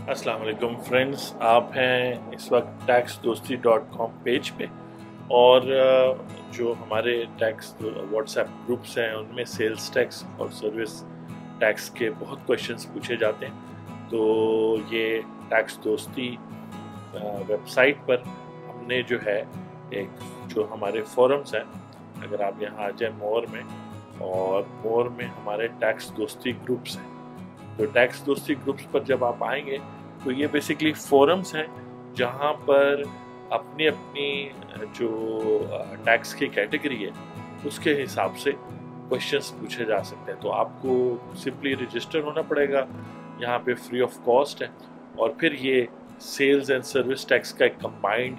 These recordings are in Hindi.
अस्सलाम वालेकुम फ्रेंड्स, आप हैं इस वक्त taxdosti.com पेज पे और जो हमारे टैक्स व्हाट्सएप ग्रुप्स हैं उनमें सेल्स टैक्स और सर्विस टैक्स के बहुत क्वेश्चंस पूछे जाते हैं। तो ये टैक्स दोस्ती वेबसाइट पर हमने जो है एक जो हमारे फोरम्स हैं, अगर आप यहाँ आ जाए मोर में, और मोर में हमारे टैक्स दोस्ती ग्रुप्स हैं। तो टैक्स दोस्ती ग्रुप्स पर जब आप आएंगे तो ये बेसिकली फोरम्स हैं जहाँ पर अपनी अपनी जो टैक्स की कैटेगरी है उसके हिसाब से क्वेश्चंस पूछे जा सकते हैं। तो आपको सिंपली रजिस्टर होना पड़ेगा, यहाँ पे फ्री ऑफ कॉस्ट है। और फिर ये सेल्स एंड सर्विस टैक्स का एक कंबाइंड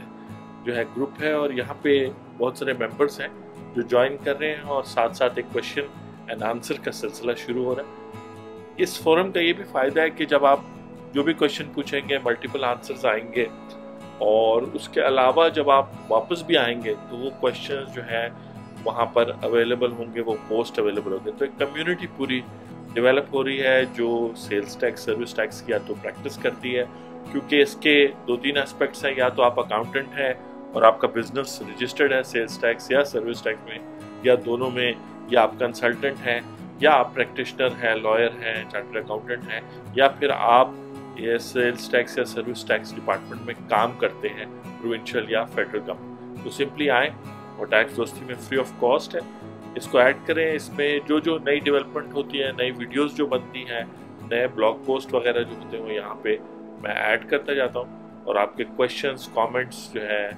जो है ग्रुप है, और यहाँ पे बहुत सारे मेंबर्स हैं जो ज्वाइन कर रहे हैं, और साथ साथ एक क्वेश्चन एंड आंसर का सिलसिला शुरू हो रहा है। इस फोरम का ये भी फ़ायदा है कि जब आप जो भी क्वेश्चन पूछेंगे मल्टीपल आंसर्स आएंगे, और उसके अलावा जब आप वापस भी आएंगे तो वो क्वेश्चन जो है वहाँ पर अवेलेबल होंगे, वो पोस्ट अवेलेबल होंगे। तो एक कम्युनिटी पूरी डेवलप हो रही है जो सेल्स टैक्स सर्विस टैक्स की या तो प्रैक्टिस करती है, क्योंकि इसके 2-3 एस्पेक्ट्स हैं। या तो आप अकाउंटेंट हैं और आपका बिजनेस रजिस्टर्ड है सेल्स टैक्स या सर्विस टैक्स में, या दोनों में, या आप कंसल्टेंट हैं, या आप प्रैक्टिशनर हैं, लॉयर हैं, चार्टर्ड अकाउंटेंट हैं, या फिर आप ये सेल्स टैक्स या सर्विस टैक्स डिपार्टमेंट में काम करते हैं, प्रोविंशियल या फेडरल गवर्नमेंट। तो सिंपली आएँ, और टैक्स दोस्ती में फ्री ऑफ कॉस्ट है, इसको ऐड करें। इसमें जो जो नई डेवलपमेंट होती है, नई वीडियोस जो बनती हैं, नए ब्लॉग पोस्ट वगैरह जो होते हैं, वो यहाँ पे मैं ऐड करता जाता हूँ। और आपके क्वेश्चंस कमेंट्स जो है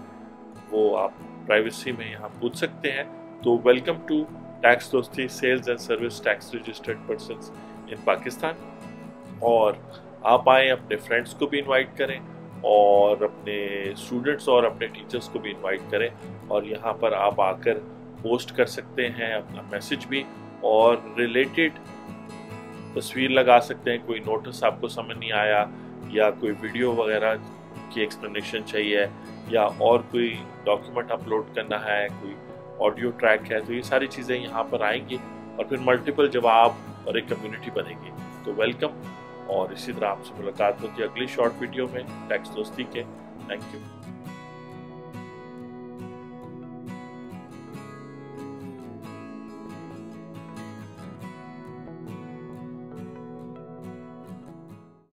वो आप प्राइवेसी में यहाँ पूछ सकते हैं। तो वेलकम टू टैक्स दोस्ती, sales and service tax registered persons in Pakistan. और आप आएँ, अपने फ्रेंड्स को भी इनवाइट करें, और अपने स्टूडेंट्स और अपने टीचर्स को भी इनवाइट करें, और यहाँ पर आप आकर पोस्ट कर सकते हैं अपना मैसेज भी, और रिलेटेड तस्वीर लगा सकते हैं। कोई नोटिस आपको समझ नहीं आया, या कोई वीडियो वगैरह की एक्सप्लेनेशन चाहिए, या और कोई डॉक्यूमेंट अपलोड करना है, कोई ऑडियो ट्रैक है, तो ये सारी चीज़ें यहाँ पर आएंगी, और फिर मल्टीपल जवाब और एक कम्युनिटी बनेगी। तो वेलकम, और इसी तरह आपसे मुलाकात होती है अगली शॉर्ट वीडियो में टैक्स दोस्ती के। Thank you.